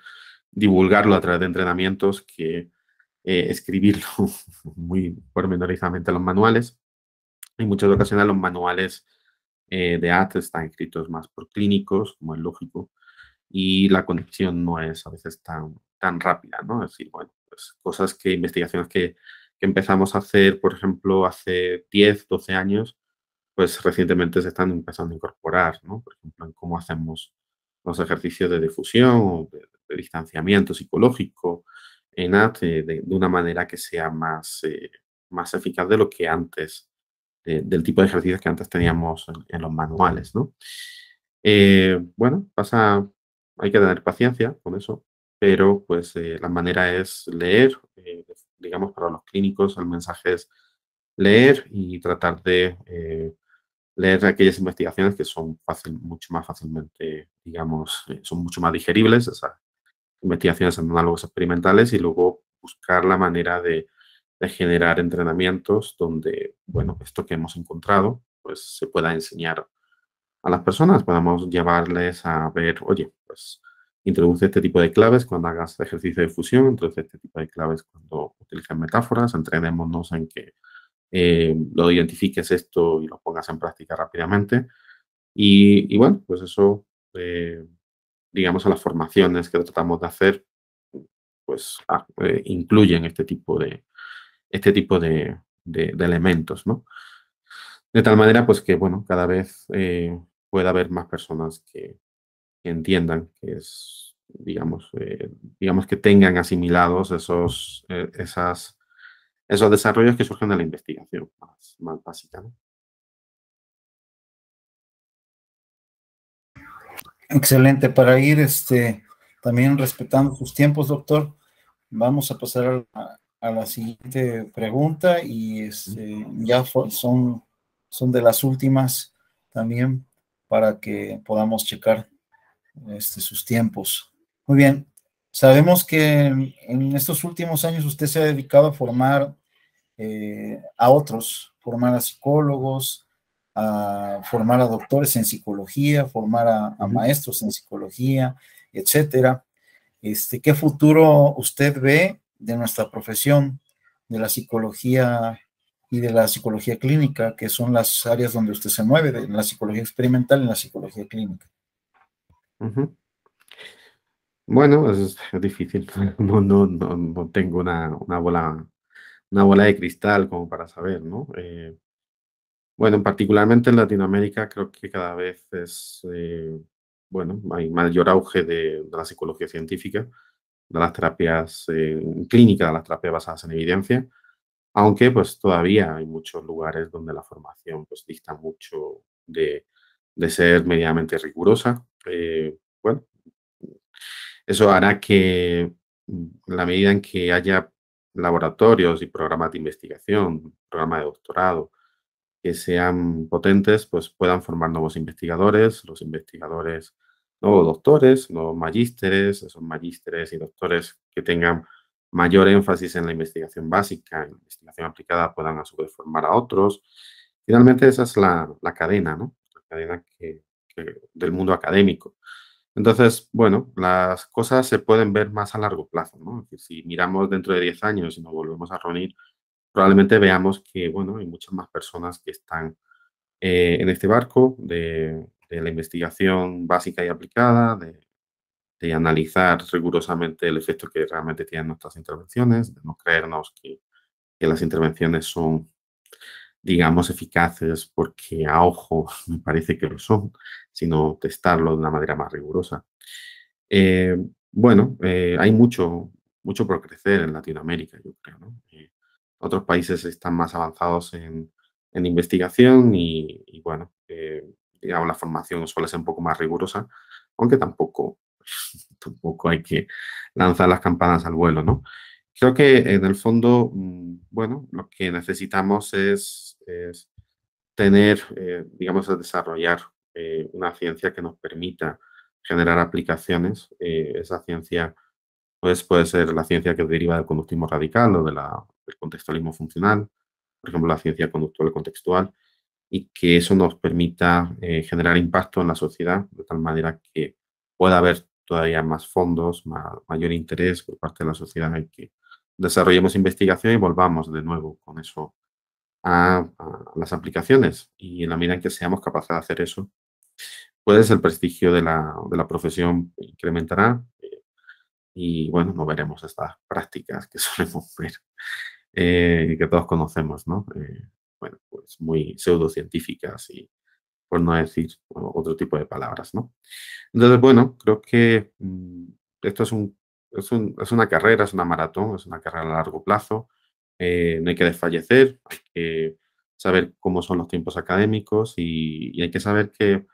divulgarlo a través de entrenamientos que escribirlo muy pormenorizadamente en los manuales. En muchas ocasiones los manuales de AT están escritos más por clínicos, como es lógico, y la conexión no es a veces tan rápida, ¿no? Es decir, bueno, pues investigaciones que empezamos a hacer, por ejemplo, hace 10, 12 años, pues recientemente se están empezando a incorporar, ¿no? Por ejemplo, en cómo hacemos los ejercicios de difusión o de distanciamiento psicológico en AT de una manera que sea más eficaz de lo que antes, del tipo de ejercicios que antes teníamos en los manuales, ¿no? Bueno, hay que tener paciencia con eso, pero pues la manera es leer, digamos, para los clínicos el mensaje es leer y tratar de leer aquellas investigaciones que son mucho más fácilmente, digamos, son mucho más digeribles, esas investigaciones en análogos experimentales, y luego buscar la manera de generar entrenamientos donde, bueno, esto que hemos encontrado, pues se pueda enseñar a las personas, podamos llevarles a ver, oye, pues introduce este tipo de claves cuando hagas ejercicio de fusión, introduce este tipo de claves cuando utilices metáforas, entrenémonos en que lo identifiques esto y lo pongas en práctica rápidamente. Y bueno, pues eso, digamos, a las formaciones que tratamos de hacer, pues incluyen este tipo de elementos, ¿no? De tal manera, pues que, bueno, cada vez pueda haber más personas que entiendan que es, digamos que tengan asimilados esos desarrollos que surgen de la investigación más básica, ¿no? Excelente. Para ir también respetando sus tiempos, doctor, vamos a pasar a la siguiente pregunta y ya son de las últimas también para que podamos checar sus tiempos. Muy bien. Sabemos que en estos últimos años usted se ha dedicado a formar a otros, formar a psicólogos, a formar a doctores en psicología, formar a maestros en psicología, etcétera. ¿Qué futuro usted ve de nuestra profesión, de la psicología y de la psicología clínica, que son las áreas donde usted se mueve, de la psicología experimental y la psicología clínica? Ujú. Bueno, es difícil. No tengo una bola de cristal como para saber, ¿no? Bueno, particularmente en Latinoamérica creo que cada vez bueno, hay mayor auge de la psicología científica, de las terapias clínicas, de las terapias basadas en evidencia, aunque pues todavía hay muchos lugares donde la formación pues dista mucho de ser medianamente rigurosa. Bueno, eso hará que en la medida en que haya laboratorios y programas de investigación, programas de doctorado, que sean potentes, pues puedan formar nuevos investigadores, los investigadores, nuevos doctores, nuevos magísteres, esos magísteres y doctores que tengan mayor énfasis en la investigación básica, en la investigación aplicada, puedan a su vez formar a otros. Finalmente, esa es la cadena, ¿no? La cadena del mundo académico. Entonces, bueno, las cosas se pueden ver más a largo plazo, ¿no? Es decir, si miramos dentro de 10 años y nos volvemos a reunir, probablemente veamos que, bueno, hay muchas más personas que están en este barco de la investigación básica y aplicada, de analizar rigurosamente el efecto que realmente tienen nuestras intervenciones, de no creernos que las intervenciones son, digamos, eficaces porque a ojo me parece que lo son, sino testarlo de una manera más rigurosa. Eh, bueno, hay mucho por crecer en Latinoamérica, yo creo, ¿no? Otros países están más avanzados en investigación y bueno, digamos, la formación suele ser un poco más rigurosa, aunque tampoco hay que lanzar las campanas al vuelo, ¿no? Creo que en el fondo, bueno, lo que necesitamos es tener, digamos, desarrollar una ciencia que nos permita generar aplicaciones. Esa ciencia, pues, puede ser la ciencia que deriva del conductismo radical o del contextualismo funcional, por ejemplo, la ciencia conductual contextual, y que eso nos permita generar impacto en la sociedad de tal manera que pueda haber todavía más fondos, mayor interés por parte de la sociedad en que desarrollemos investigación y volvamos de nuevo con eso a las aplicaciones. Y en la medida en que seamos capaces de hacer eso, pues el prestigio de la profesión incrementará y bueno, no veremos estas prácticas que solemos ver y que todos conocemos, ¿no? Bueno, pues muy pseudocientíficas y por no decir otro tipo de palabras, ¿no? Entonces, bueno, creo que esto es una carrera, es una maratón, es una carrera a largo plazo. No hay que desfallecer, hay que saber cómo son los tiempos académicos y hay que saber que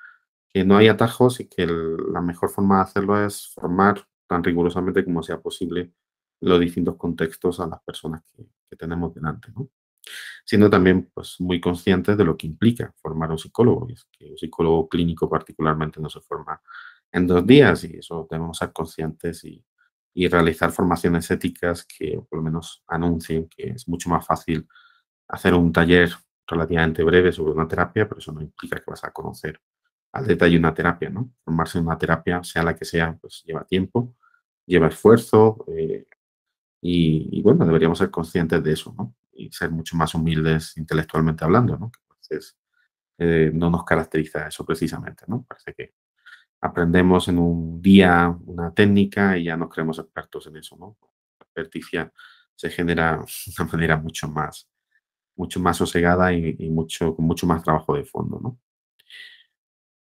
no hay atajos y que la mejor forma de hacerlo es formar tan rigurosamente como sea posible los distintos contextos a las personas que tenemos delante, ¿no? siendo también pues, muy conscientes de lo que implica formar un psicólogo. Y es que un psicólogo clínico particularmente no se forma en 2 días y eso debemos ser conscientes y realizar formaciones éticas que por lo menos anuncien que es mucho más fácil hacer un taller relativamente breve sobre una terapia, pero eso no implica que vas a conocer al detalle una terapia, ¿no? Formarse en una terapia, sea la que sea, pues lleva tiempo, lleva esfuerzo, y bueno, deberíamos ser conscientes de eso, ¿no? Y ser mucho más humildes intelectualmente hablando, ¿no? Que a veces no nos caracteriza eso precisamente, ¿no? Parece que aprendemos en un día una técnica y ya nos creemos expertos en eso, ¿no? La experticia se genera de una manera mucho más sosegada y con mucho más trabajo de fondo, ¿no?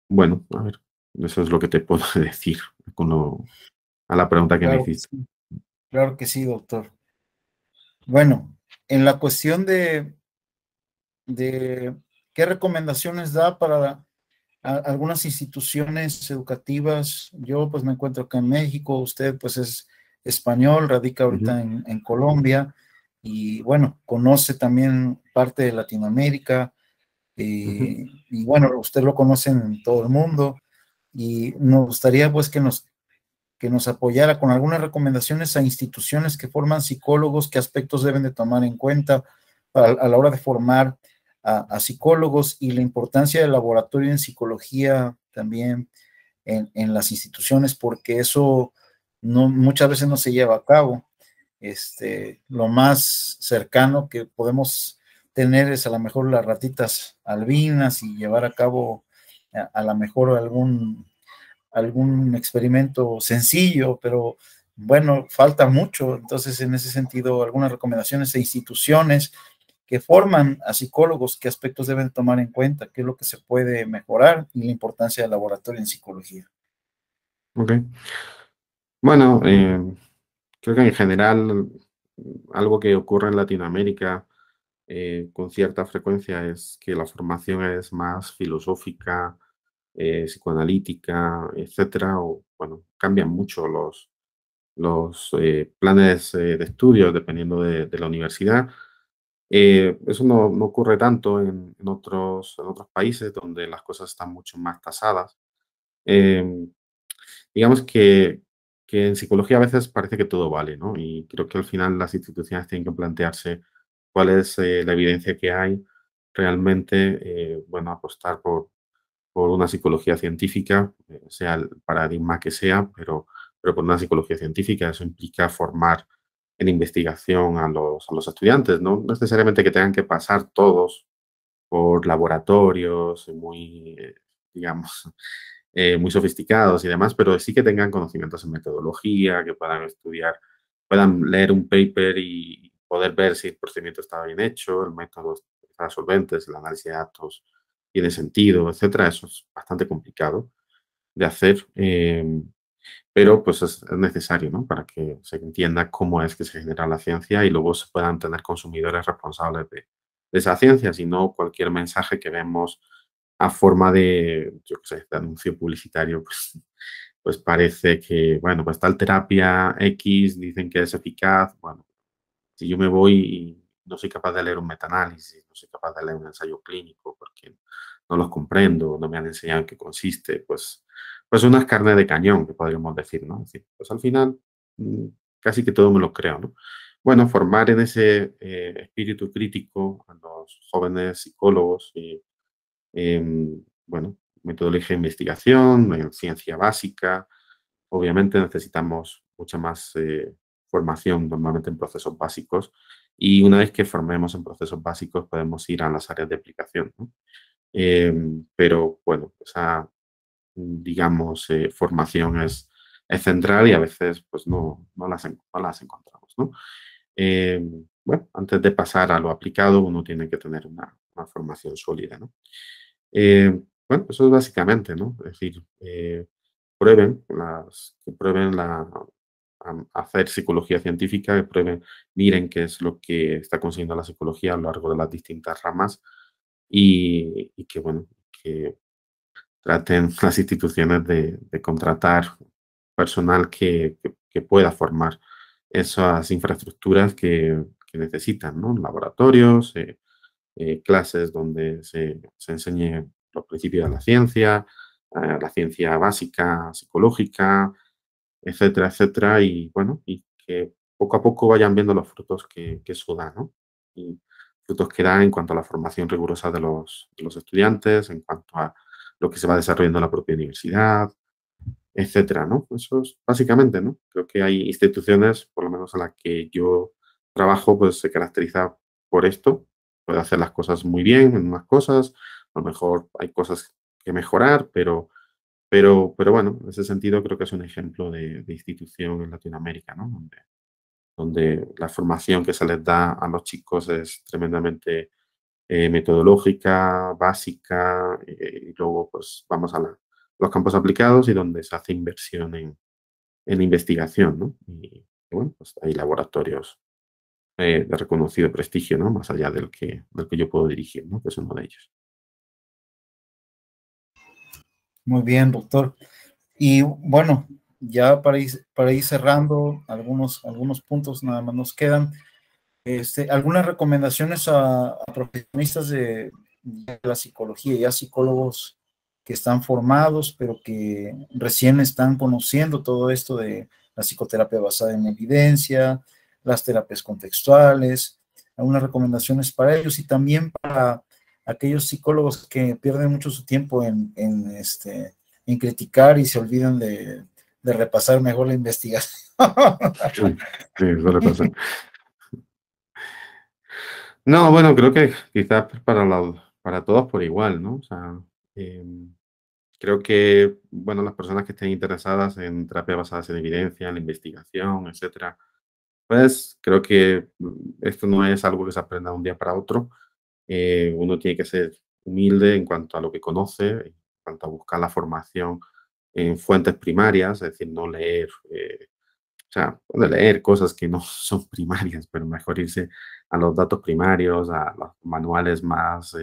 Bueno, a ver, eso es lo que te puedo decir a la pregunta que me hiciste. Claro que sí, doctor. Bueno, en la cuestión de qué recomendaciones da para algunas instituciones educativas. Yo pues me encuentro acá en México, usted pues es español, radica Ujú, ahorita en Colombia y bueno, conoce también parte de Latinoamérica ujú. y bueno, usted lo conoce en todo el mundo y nos gustaría pues que nos apoyara con algunas recomendaciones a instituciones que forman psicólogos, qué aspectos deben de tomar en cuenta a la hora de formar a psicólogos y la importancia del laboratorio en psicología también en las instituciones, porque eso no, muchas veces no se lleva a cabo. Lo más cercano que podemos tener es a lo mejor las ratitas albinas y llevar a cabo a lo mejor algún experimento sencillo, pero bueno, falta mucho. Entonces, en ese sentido, algunas recomendaciones e instituciones que forman a psicólogos, qué aspectos deben tomar en cuenta, qué es lo que se puede mejorar y la importancia del laboratorio en psicología. Ok. Bueno, creo que en general algo que ocurre en Latinoamérica con cierta frecuencia es que la formación es más filosófica, psicoanalítica, etcétera, o bueno, cambian mucho los planes de estudio dependiendo de la universidad. Eso no ocurre tanto en otros países donde las cosas están mucho más tasadas. Em, digamos que en psicología a veces parece que todo vale, ¿no? Y creo que al final las instituciones tienen que plantearse cuál es la evidencia que hay realmente, bueno, apostar por una psicología científica, sea el paradigma que sea, pero por una psicología científica. Eso implica formar en investigación a los estudiantes, no necesariamente que tengan que pasar todos por laboratorios muy, digamos, muy sofisticados y demás, pero sí que tengan conocimientos en metodología, que puedan estudiar, puedan leer un paper y poder ver si el procedimiento estaba bien hecho, el método está solvente, si el análisis de datos tiene sentido, etcétera. Eso es bastante complicado de hacer, pero pues es necesario, ¿no? Para que se entienda cómo es que se genera la ciencia y luego se puedan tener consumidores responsables de esa ciencia, sino cualquier mensaje que vemos a forma de, yo qué sé, de anuncio publicitario, pues parece que, bueno, pues tal terapia X dicen que es eficaz. Bueno, si yo me voy y no soy capaz de leer un metaanálisis, no soy capaz de leer un ensayo clínico porque no los comprendo, no me han enseñado en qué consiste, pues una es carne de cañón, que podríamos decir, ¿no? Es decir, pues al final mm, casi que todo me lo creo, ¿no? Bueno, formar en ese espíritu crítico a los jóvenes psicólogos y, bueno, metodología de investigación, ciencia básica. Obviamente necesitamos mucha más formación normalmente en procesos básicos y una vez que formemos en procesos básicos podemos ir a las áreas de aplicación, ¿no? Pero bueno, esa, digamos, formación es central y a veces pues no las encontramos, ¿no? Bueno, antes de pasar a lo aplicado uno tiene que tener una formación sólida, ¿no? Bueno, eso es básicamente, ¿no? Es decir, que prueben hacer psicología científica, que prueben, miren qué es lo que está consiguiendo la psicología a lo largo de las distintas ramas y que, bueno, que traten las instituciones de contratar personal que pueda formar esas infraestructuras que que necesitan, ¿no? Laboratorios, clases donde se enseñe los principios de la ciencia básica, psicológica, etcétera, etcétera, y bueno, y que poco a poco vayan viendo los frutos que eso da, ¿no? Y frutos que da en cuanto a la formación rigurosa de los estudiantes, en cuanto a lo que se va desarrollando en la propia universidad, etcétera, ¿no? Eso es básicamente, ¿no? Creo que hay instituciones, por lo menos en las que yo trabajo, pues se caracteriza por esto, puede hacer las cosas muy bien en unas cosas, a lo mejor hay cosas que mejorar, pero bueno, en ese sentido creo que es un ejemplo de institución en Latinoamérica, ¿no? Donde la formación que se les da a los chicos es tremendamente metodológica, básica, y luego pues vamos a los campos aplicados y donde se hace inversión en investigación, ¿no? Y bueno, pues hay laboratorios de reconocido prestigio, ¿no? Más allá del que yo puedo dirigir, ¿no? Que es uno de ellos. Muy bien, doctor. Y bueno, ya para ir cerrando, algunos puntos nada más nos quedan. Algunas recomendaciones a profesionistas de la psicología, ya psicólogos que están formados, pero que recién están conociendo todo esto de la psicoterapia basada en evidencia, las terapias contextuales, algunas recomendaciones para ellos y también para aquellos psicólogos que pierden mucho su tiempo en criticar y se olvidan de repasar mejor la investigación. Sí, suele pasar. No, bueno, creo que quizás para todos por igual, ¿no? O sea, em, creo que, bueno, las personas que estén interesadas en terapias basadas en evidencia, en la investigación, etcétera, pues creo que esto no es algo que se aprenda de un día para otro. Uno tiene que ser humilde en cuanto a lo que conoce, en cuanto a buscar la formación en fuentes primarias, es decir, no leer, o sea, puede leer cosas que no son primarias, pero mejor irse a los datos primarios, a los manuales más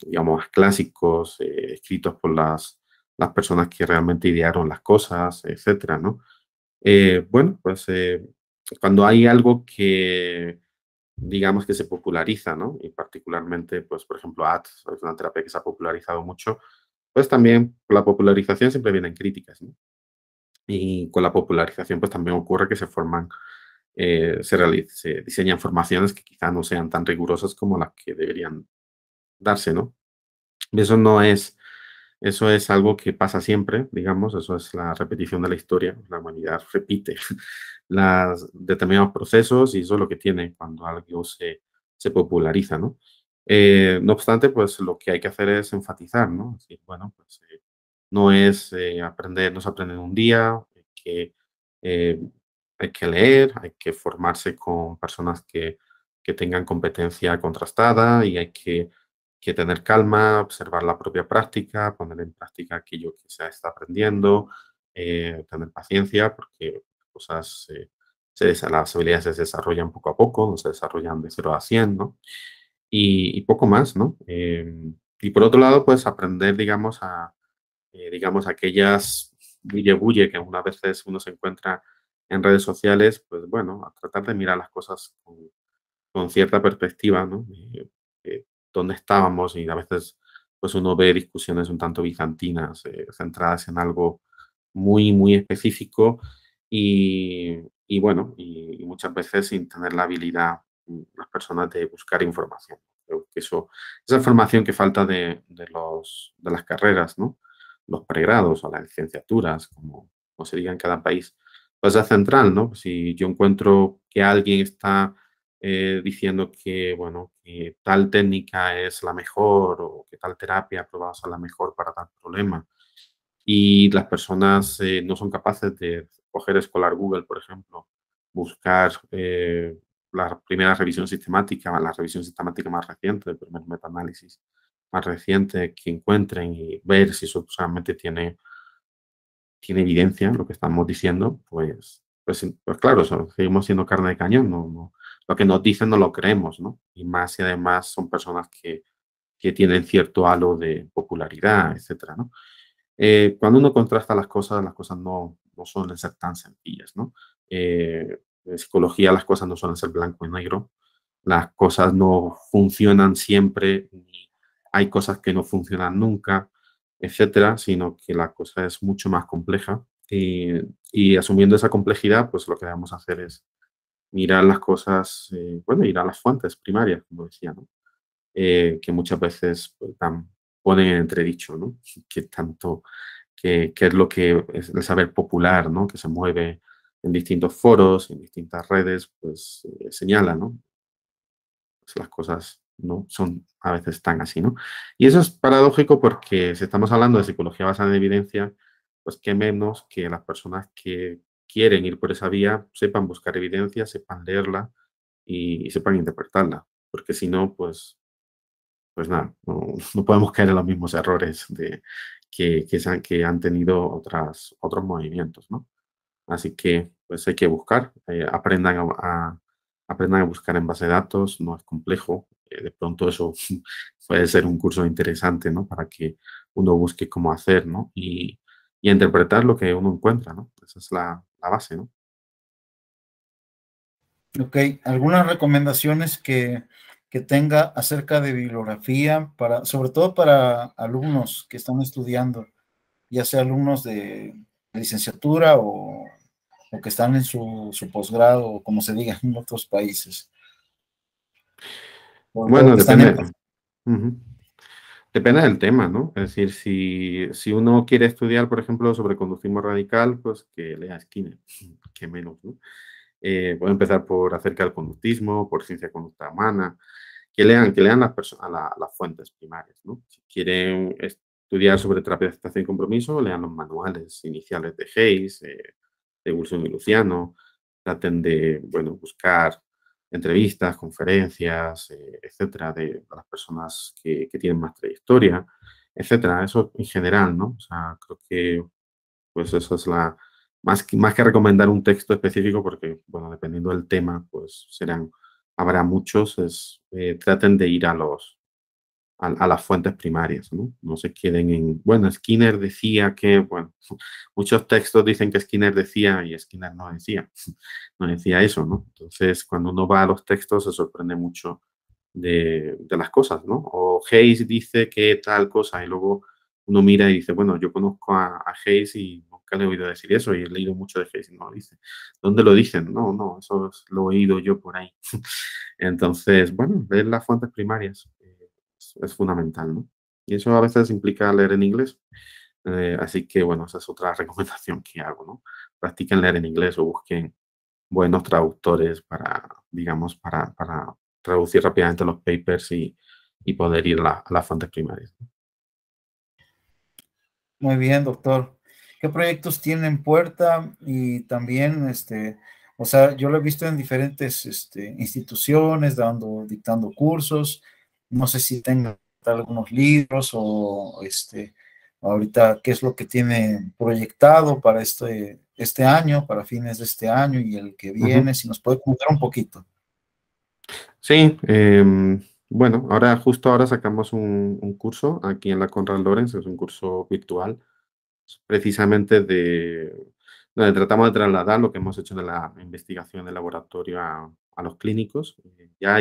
digamos, más clásicos, escritos por las personas que realmente idearon las cosas, etcétera, ¿no? Bueno, pues cuando hay algo que, digamos, que se populariza, ¿no? Y particularmente, pues, por ejemplo, ATS es una terapia que se ha popularizado mucho, pues también con la popularización siempre vienen críticas, ¿no? Y con la popularización, pues también ocurre que se forman, se diseñan formaciones que quizá no sean tan rigurosas como las que deberían darse, ¿no? Y eso es algo que pasa siempre, digamos, eso es la repetición de la historia. La humanidad repite determinados procesos y eso es lo que tiene cuando algo se populariza, ¿no? No obstante, pues lo que hay que hacer es enfatizar, ¿no? Es decir, bueno, pues no es aprender, no se aprende en un día, eh, hay que leer, hay que formarse con personas que tengan competencia contrastada y hay que tener calma, observar la propia práctica, poner en práctica aquello que se está aprendiendo, tener paciencia, porque cosas, las habilidades se desarrollan poco a poco, no se desarrollan de 0 a 100, ¿no? Y poco más, ¿no? Y por otro lado, pues aprender, digamos, aquellas bulle que algunas veces uno se encuentra en redes sociales, pues bueno, a tratar de mirar las cosas con cierta perspectiva, ¿no? Dónde estábamos y a veces pues uno ve discusiones un tanto bizantinas, centradas en algo muy, muy específico y bueno, y muchas veces sin tener la habilidad las personas de buscar información. Creo que esa información que falta de las carreras, ¿no? Los pregrados o las licenciaturas, como se diga en cada país, pues es central, ¿no? Si yo encuentro que alguien está diciendo que, bueno, que tal técnica es la mejor o que tal terapia probada es la mejor para tal problema. Y las personas no son capaces de coger, escolar Google, por ejemplo, buscar la primera revisión sistemática, la revisión sistemática más reciente, el primer metaanálisis más reciente que encuentren y ver si eso realmente tiene evidencia lo que estamos diciendo, pues claro, seguimos siendo carne de cañón, lo que nos dicen no lo creemos, ¿no? Y más si además son personas que tienen cierto halo de popularidad, etcétera, ¿no? Cuando uno contrasta las cosas no suelen ser tan sencillas, ¿no? En psicología las cosas no suelen ser blanco y negro, las cosas no funcionan siempre, ni hay cosas que no funcionan nunca, etcétera, sino que la cosa es mucho más compleja. Y asumiendo esa complejidad, pues lo que debemos hacer es mirar las cosas, bueno, ir a las fuentes primarias, como decía, ¿no? Que muchas veces pues, ponen en entredicho, ¿no? Que tanto, que es lo que es el saber popular, ¿no? Que se mueve en distintos foros, en distintas redes, pues señala, ¿no? Pues, las cosas no son a veces tan así, ¿no? Y eso es paradójico porque si estamos hablando de psicología basada en evidencia, pues qué menos que las personas que quieren ir por esa vía sepan buscar evidencia, sepan leerla y sepan interpretarla, porque si no, pues nada, no podemos caer en los mismos errores que han tenido otros movimientos, ¿no? Así que pues hay que buscar, aprendan a buscar en base de datos, no es complejo. De pronto eso puede ser un curso interesante, ¿no? Para que uno busque cómo hacer, ¿no? Y a interpretar lo que uno encuentra, ¿no? Esa es la base, ¿no? Ok, algunas recomendaciones que tenga acerca de bibliografía, para, sobre todo para alumnos que están estudiando, ya sea alumnos de licenciatura o que están en su posgrado, o como se diga en otros países, o Bueno, que están en... depende. Ujú. Depende del tema, ¿no? Es decir, si uno quiere estudiar, por ejemplo, sobre conductismo radical, pues que lea Skinner, que menos, ¿no? Puede empezar por acerca del conductismo, por ciencia de conducta humana, que lean las fuentes primarias, ¿no? Si quieren estudiar sobre terapia de aceptación y compromiso, lean los manuales iniciales de Hayes, de Wilson y Luciano, traten de, bueno, buscar entrevistas, conferencias, etcétera, de las personas que tienen más trayectoria, etcétera. Eso en general, ¿no? O sea, creo que pues eso es más que recomendar un texto específico, porque, bueno, dependiendo del tema, pues habrá muchos, traten de ir a las fuentes primarias, ¿no? No se queden bueno, Skinner decía que, bueno, muchos textos dicen que Skinner decía y Skinner no decía, no decía eso, ¿no? Entonces, cuando uno va a los textos se sorprende mucho de las cosas, ¿no? O Hayes dice que tal cosa y luego uno mira y dice, bueno, yo conozco a Hayes y nunca le he oído decir eso y he leído mucho de Hayes y no lo dice. ¿Dónde lo dicen? No, no, lo he oído yo por ahí. Entonces, bueno, leer las fuentes primarias es fundamental, ¿no? Y eso a veces implica leer en inglés. Así que, bueno, esa es otra recomendación que hago, ¿no? Practiquen leer en inglés o busquen buenos traductores digamos, para traducir rápidamente los papers y poder ir a las fuentes primarias. Muy bien, doctor. ¿Qué proyectos tiene en puerta? Y también, o sea, yo lo he visto en diferentes, instituciones, dictando cursos. No sé si tenga algunos libros o, ahorita, qué es lo que tiene proyectado para este año, para fines de este año y el que Ujú. viene, si nos puede contar un poquito. Sí, bueno, justo ahora sacamos un curso aquí en la Conrad Lorenz, es un curso virtual, precisamente donde tratamos de trasladar lo que hemos hecho de la investigación de laboratorio a los clínicos. Ya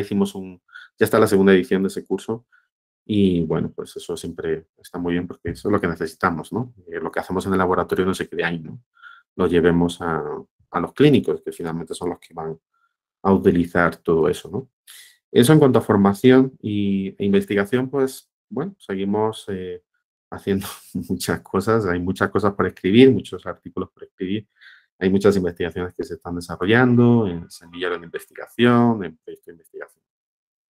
está la segunda edición de ese curso y bueno, pues eso siempre está muy bien porque eso es lo que necesitamos, ¿no? Lo que hacemos en el laboratorio no se quede ahí, ¿no? Lo llevemos a los clínicos, que finalmente son los que van a utilizar todo eso, ¿no? Eso en cuanto a formación e investigación, pues bueno, seguimos haciendo muchas cosas. Hay muchas cosas por escribir, muchos artículos por escribir. Hay muchas investigaciones que se están desarrollando en semillero de investigación, en proyectos de investigación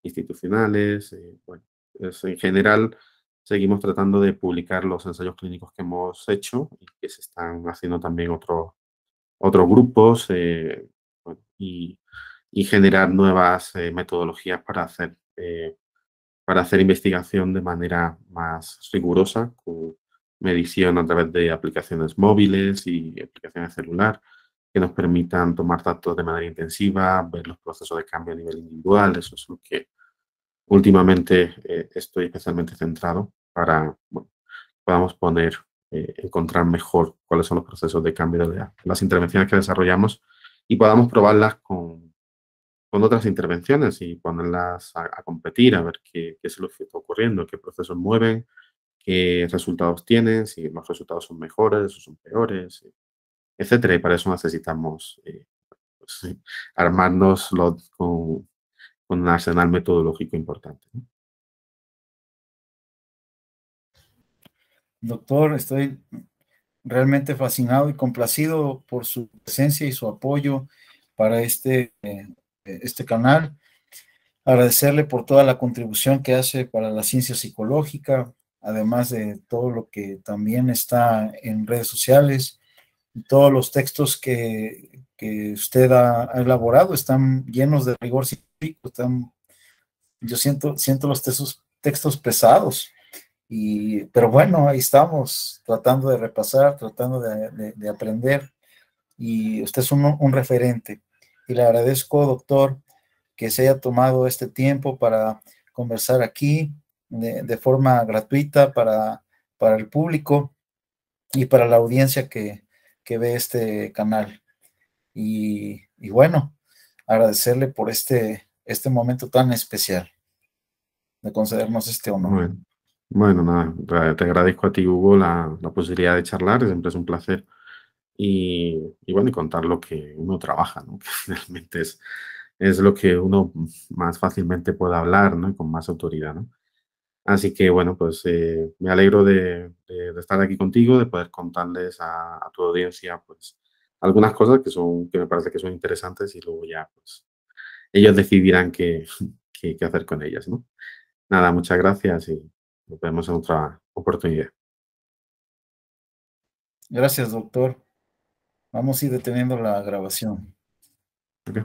institucionales. Bueno, en general seguimos tratando de publicar los ensayos clínicos que hemos hecho y que se están haciendo también otros grupos. Bueno, y generar nuevas metodologías para hacer investigación de manera más rigurosa, con medición a través de aplicaciones móviles y aplicaciones celular que nos permitan tomar datos de manera intensiva, ver los procesos de cambio a nivel individual. Eso es lo que últimamente estoy especialmente centrado para, bueno, podamos encontrar mejor cuáles son los procesos de cambio de las intervenciones que desarrollamos y podamos probarlas con otras intervenciones y ponerlas a competir, a ver qué es lo que está ocurriendo, qué procesos mueven, qué resultados tienen, si los resultados son mejores o son peores, etcétera. Y para eso necesitamos pues, sí, armarnos con un arsenal metodológico importante, ¿no? Doctor, estoy realmente fascinado y complacido por su presencia y su apoyo para este canal. Agradecerle por toda la contribución que hace para la ciencia psicológica, además de todo lo que también está en redes sociales. Todos los textos que usted ha elaborado están llenos de rigor científico. Yo siento los textos pesados. Pero bueno, ahí estamos, tratando de repasar, tratando de aprender, y usted es un referente. Y le agradezco, doctor, que se haya tomado este tiempo para conversar aquí de forma gratuita para el público y para la audiencia que ve este canal. Y bueno, agradecerle por este momento tan especial de concedernos este honor. Bueno, bueno, nada, te agradezco a ti, Hugo, la posibilidad de charlar, siempre es un placer. Y bueno, y contar lo que uno trabaja, ¿no? Que finalmente es lo que uno más fácilmente puede hablar, ¿no? Y con más autoridad, ¿no? Así que bueno, pues me alegro de estar aquí contigo, de poder contarles a tu audiencia, pues, algunas cosas que me parece que son interesantes y luego ya, pues, ellos decidirán qué hacer con ellas, ¿no? Nada, muchas gracias y nos vemos en otra oportunidad. Gracias, doctor. Vamos a ir deteniendo la grabación. ¿Ok?